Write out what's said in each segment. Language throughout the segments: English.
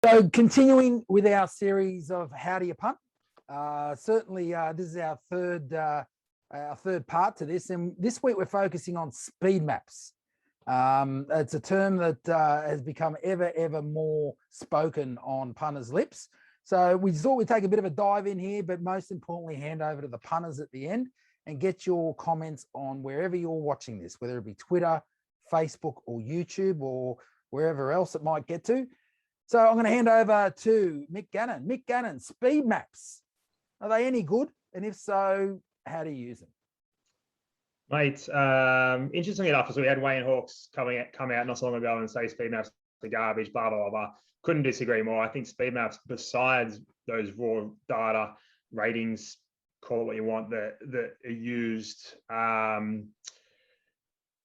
So continuing with our series of How Do You Punt? Certainly this is our third part to this. And this week we're focusing on speed maps. It's a term that has become ever more spoken on punters' lips. So we thought we'd take a bit of a dive in here, but most importantly, hand over to the punters at the end and get your comments on wherever you're watching this, whether it be Twitter, Facebook, or YouTube, or wherever else it might get to. So I'm going to hand over to Mick Gannon. Mick Gannon, speed maps, are they any good? And if so, how do you use them? Mate, interestingly enough, so we had Wayne Hawkes come out not so long ago and say speed maps are garbage, blah, blah, blah. Couldn't disagree more. I think speed maps, besides those raw data, ratings, call it what you want, that are used,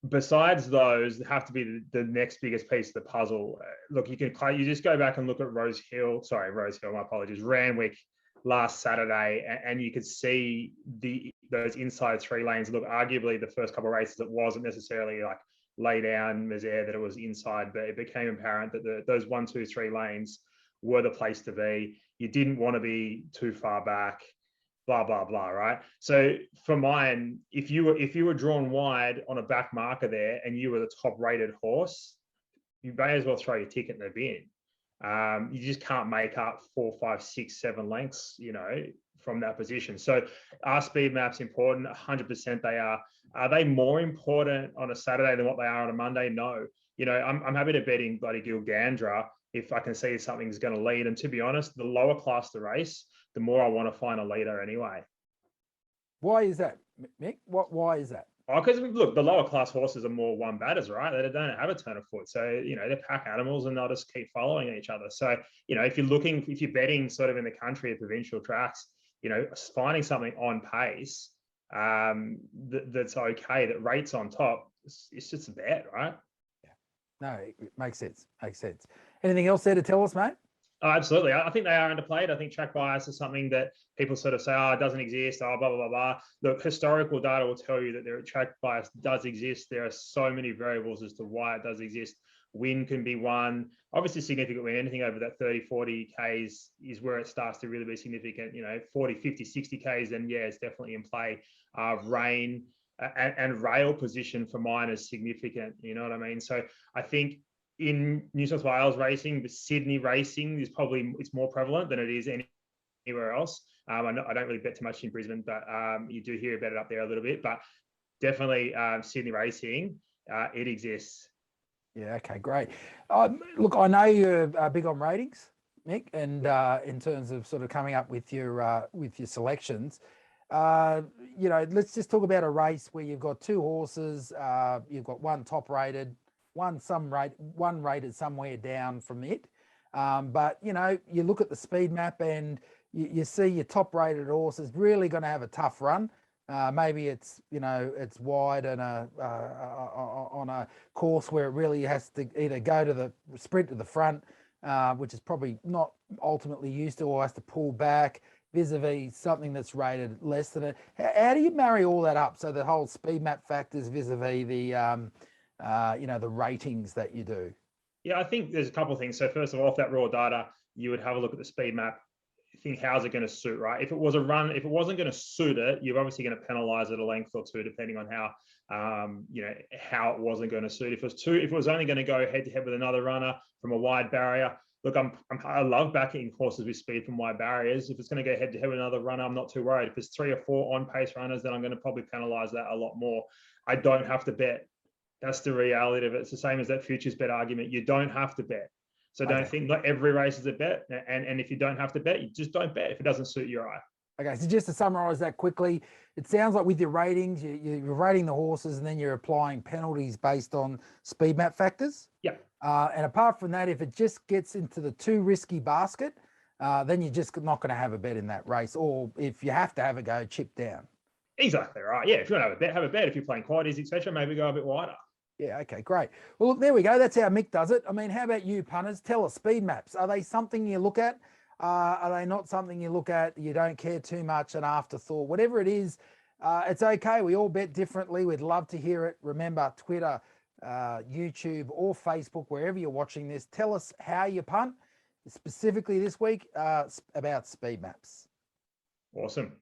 besides those, have to be the next biggest piece of the puzzle. Look, you just go back and look at my apologies, Randwick last Saturday, and you could see those inside three lanes. Look, arguably the first couple of races, it wasn't necessarily like lay down misère that it was inside, but it became apparent that those 1, 2, 3 lanes were the place to be. You didn't want to be too far back. Blah, blah, blah, right? So for mine, if you were drawn wide on a back marker there and you were the top rated horse, you may as well throw your ticket in the bin. You just can't make up 4, 5, 6, 7 lengths, from that position. So are speed maps important? 100% they are. Are they more important on a Saturday than what they are on a Monday? No. I'm happy to bet in bloody Gilgandra if I can see something's going to lead. And to be honest, the lower class the race, the more I want to find a leader anyway. Why is that, Mick? Why is that? Oh, because look, the lower class horses are more one batters, right? They don't have a turn of foot. So, they're pack animals and they'll just keep following each other. So, if you're betting sort of in the country at provincial tracks, finding something on pace that's okay, that rates on top, it's just a bet, right? Yeah. No, it makes sense. Anything else there to tell us, mate? Oh, absolutely. I think they are underplayed. I think track bias is something that people sort of say, it doesn't exist, blah, blah, blah, blah. Look, historical data will tell you that track bias does exist. There are so many variables as to why it does exist. Win can be one. Obviously, significant win. Anything over that 30, 40 Ks is where it starts to really be significant. 40, 50, 60 Ks, then yeah, it's definitely in play. Rain and rail position for mine is significant. You know what I mean? So I think in New South Wales racing, the Sydney racing it's more prevalent than it is anywhere else. I don't really bet too much in Brisbane, but you do hear about it up there a little bit. But definitely Sydney racing, it exists. Yeah, okay, great. Look, I know you're big on ratings, Mick, and in terms of sort of coming up with your selections. Let's just talk about a race where you've got 2 horses, you've got one top rated, one rated somewhere down from it. But you look at the speed map and you see your top rated horse is really going to have a tough run. Maybe it's it's wide and on a course where it really has to either go to the sprint to the front, which is probably not ultimately used to, or has to pull back vis-a-vis something that's rated less than it. How do you marry all that up so the whole speed map factors vis-a-vis the the ratings that you do? Yeah, I think there's a couple of things. So first of all, off that raw data, you would have a look at the speed map, think how's it going to suit, right? If it wasn't going to suit it, you're obviously going to penalize it a length or two, depending on how how it wasn't going to suit. If it was only going to go head to head with another runner from a wide barrier, look, I love backing horses with speed from wide barriers. If it's going to go head to head with another runner, I'm not too worried. If there's 3 or 4 on pace runners, then I'm going to probably penalize that a lot more. I don't have to bet. That's the reality of it. It's the same as that futures bet argument. You don't have to bet. So don't think not every race is a bet. And if you don't have to bet, you just don't bet if it doesn't suit your eye. Okay, so just to summarize that quickly, it sounds like with your ratings, you're rating the horses and then you're applying penalties based on speed map factors. Yeah. And apart from that, if it just gets into the too risky basket, then you're just not going to have a bet in that race. Or if you have to have a go, chip down. Exactly right. Yeah, if you want to have a bet, have a bet. If you're playing quaddies, etc., maybe go a bit wider. Yeah, okay, great. Well, look, there we go. That's how Mick does it. I mean, how about you, punters? Tell us, speed maps, are they something you look at? Are they not something you look at, you don't care too much, an afterthought? Whatever it is, it's okay. We all bet differently. We'd love to hear it. Remember, Twitter, YouTube or Facebook, wherever you're watching this, tell us how you punt. specifically this week about speed maps. Awesome.